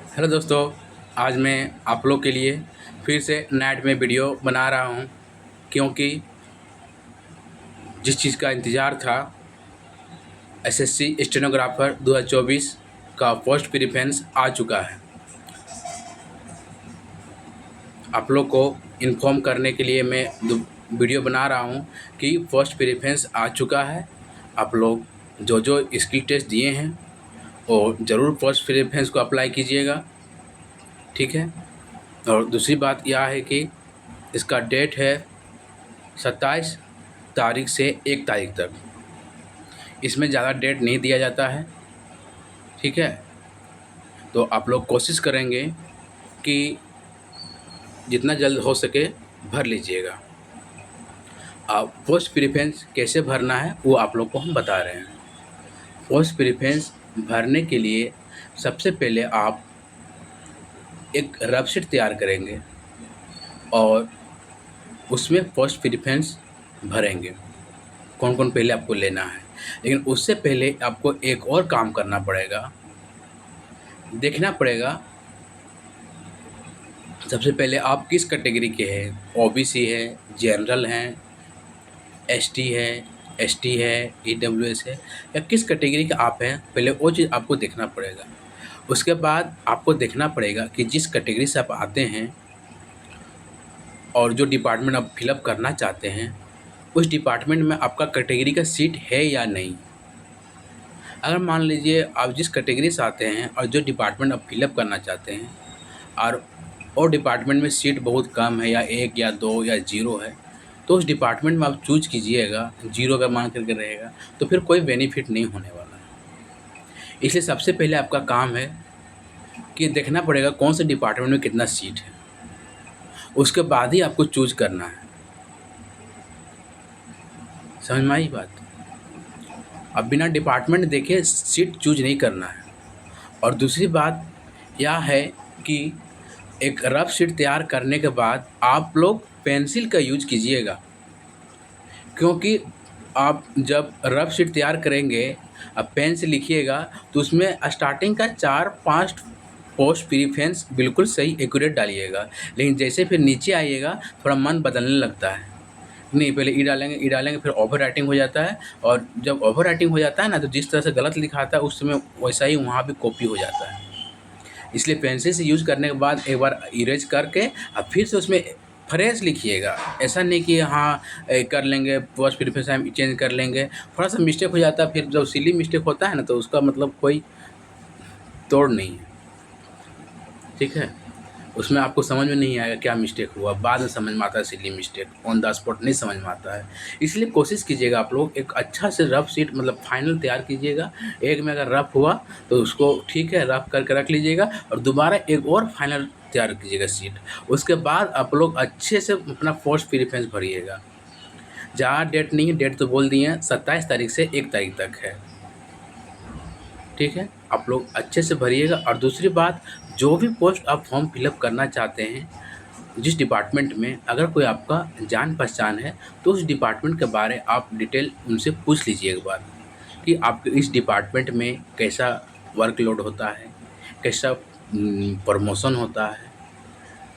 Hello दोस्तों, आज मैं आप लोग के लिए फिर से नाइट में वीडियो बना रहा हूं, क्योंकि जिस चीज़ का इंतज़ार था, एसएससी स्टेनोग्राफर 2024 का फर्स्ट प्रेफरेंस आ चुका है। आप लोग को इन्फॉर्म करने के लिए मैं वीडियो बना रहा हूं कि फर्स्ट प्रेफरेंस आ चुका है। आप लोग जो जो स्किल टेस्ट दिए हैं और ज़रूर फर्स्ट प्रेफरेंस को अप्लाई कीजिएगा, ठीक है। और दूसरी बात यह है कि इसका डेट है 27 तारीख से 1 तारीख तक। इसमें ज़्यादा डेट नहीं दिया जाता है, ठीक है। तो आप लोग कोशिश करेंगे कि जितना जल्द हो सके भर लीजिएगा। अब पोस्ट प्रेफरेंस कैसे भरना है वो आप लोग को हम बता रहे हैं। पोस्ट प्रेफरेंस भरने के लिए सबसे पहले आप एक रफ शीट तैयार करेंगे और उसमें पोस्ट प्रेफरेंस भरेंगे। कौन कौन पहले आपको लेना है, लेकिन उससे पहले आपको एक और काम करना पड़ेगा। देखना पड़ेगा सबसे पहले आप किस कैटेगरी के हैं, ओबीसी है, जनरल हैं, एसटी है, एसटी है, ईडब्ल्यूएस है, या किस कैटेगरी के आप हैं। पहले वो चीज़ आपको देखना पड़ेगा। उसके बाद आपको देखना पड़ेगा कि जिस कैटेगरी से आप आते हैं और जो डिपार्टमेंट आप फिलअप करना चाहते हैं, उस डिपार्टमेंट में आपका कैटेगरी का सीट है या नहीं। अगर मान लीजिए आप जिस कैटेगरी से आते हैं और जो डिपार्टमेंट आप फिलअप करना चाहते हैं और डिपार्टमेंट में सीट बहुत कम है, या 1 या 2 या 0 है, तो उस डिपार्टमेंट में आप चूज कीजिएगा। 0 अगर मान करके रहेगा तो फिर कोई बेनिफिट नहीं होने वाला है। इसलिए सबसे पहले आपका काम है कि देखना पड़ेगा कौन से डिपार्टमेंट में कितना सीट है, उसके बाद ही आपको चूज करना है। समझ में आई बात? अब बिना डिपार्टमेंट देखे सीट चूज नहीं करना है। और दूसरी बात यह है कि एक रफ शीट तैयार करने के बाद आप लोग पेंसिल का यूज कीजिएगा, क्योंकि आप जब रफ शीट तैयार करेंगे, अब पेन से लिखिएगा तो उसमें स्टार्टिंग का 4-5 पोस्ट प्रेफरेंस बिल्कुल सही एक्यूरेट डालिएगा। लेकिन जैसे फिर नीचे आइएगा थोड़ा मन बदलने लगता है। नहीं, पहले ई डालेंगे फिर ओवर राइटिंग हो जाता है, और जब ओवर राइटिंग हो जाता है ना, तो जिस तरह से गलत लिखा आता है उस समय वैसा ही वहाँ भी कॉपी हो जाता है। इसलिए पेंसिल से यूज़ करने के बाद एक बार इरेज करके अब फिर से उसमें फ्रेश लिखिएगा। ऐसा नहीं कि हाँ कर लेंगे फर्स्ट प्रेफरेंस हम चेंज कर लेंगे, थोड़ा सा मिस्टेक हो जाता है। फिर जब सिली मिस्टेक होता है ना, तो उसका मतलब कोई तोड़ नहीं है, ठीक है। उसमें आपको समझ में नहीं आएगा क्या मिस्टेक हुआ, बाद में समझ में आता है। Silly mistake on the spot नहीं समझ में आता है। इसलिए कोशिश कीजिएगा आप लोग एक अच्छा से रफ शीट मतलब फाइनल तैयार कीजिएगा। एक में अगर रफ हुआ तो उसको ठीक है रफ करके रख लीजिएगा, और दोबारा एक और फाइनल तैयार कीजिएगा सीट। उसके बाद आप लोग अच्छे से अपना फर्स्ट प्रेफरेंस भरिएगा। जहाँ डेट नहीं है, डेट तो बोल दिए हैं 27 तारीख से 1 तारीख तक है, ठीक है। आप लोग अच्छे से भरिएगा। और दूसरी बात, जो भी पोस्ट आप फॉर्म फिलअप करना चाहते हैं, जिस डिपार्टमेंट में अगर कोई आपका जान पहचान है, तो उस डिपार्टमेंट के बारे आप डिटेल उनसे पूछ लीजिए एक बार कि आपके इस डिपार्टमेंट में कैसा वर्कलोड होता है, कैसा प्रमोशन होता है।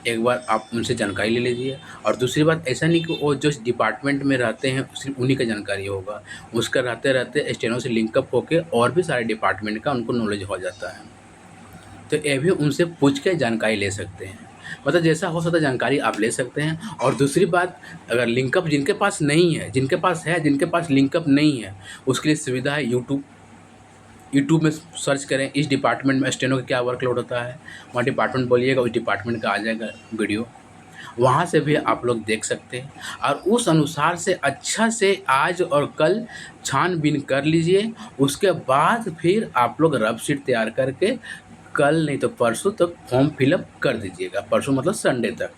एक बार आप उनसे जानकारी ले लीजिए। और दूसरी बात, ऐसा नहीं कि वो जिस डिपार्टमेंट में रहते हैं सिर्फ उन्हीं का जानकारी होगा, उसका रहते रहते स्टेनो से लिंकअप होके और भी सारे डिपार्टमेंट का उनको नॉलेज हो जाता है। तो ये भी उनसे पूछ के जानकारी ले सकते हैं। मतलब जैसा हो सकता है जानकारी आप ले सकते हैं। और दूसरी बात, अगर लिंकअप जिनके पास नहीं है, जिनके पास है, जिनके पास लिंकअप नहीं है, उसके लिए सुविधा है यूट्यूब में सर्च करें इस डिपार्टमेंट में स्टेनो का क्या वर्कलोड होता है, वहाँ डिपार्टमेंट बोलिएगा, उस डिपार्टमेंट का आ जाएगा वीडियो। वहाँ से भी आप लोग देख सकते हैं, और उस अनुसार से अच्छा से आज और कल छानबीन कर लीजिए। उसके बाद फिर आप लोग रफ शीट तैयार करके कल नहीं तो परसों तक फॉर्म फिलअप कर दीजिएगा। परसों मतलब संडे तक।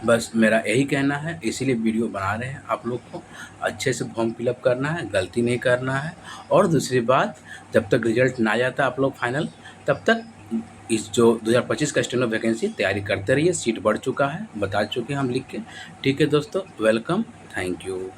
बस मेरा यही कहना है, इसीलिए वीडियो बना रहे हैं। आप लोग को अच्छे से फॉर्म फिलअप करना है, गलती नहीं करना है। और दूसरी बात, जब तक रिजल्ट ना जाता आप लोग फाइनल, तब तक इस जो 2025 का स्टेनो वैकेंसी तैयारी करते रहिए। सीट बढ़ चुका है, बता चुके हैं हम लिख के। ठीक है दोस्तों, वेलकम, थैंक यू।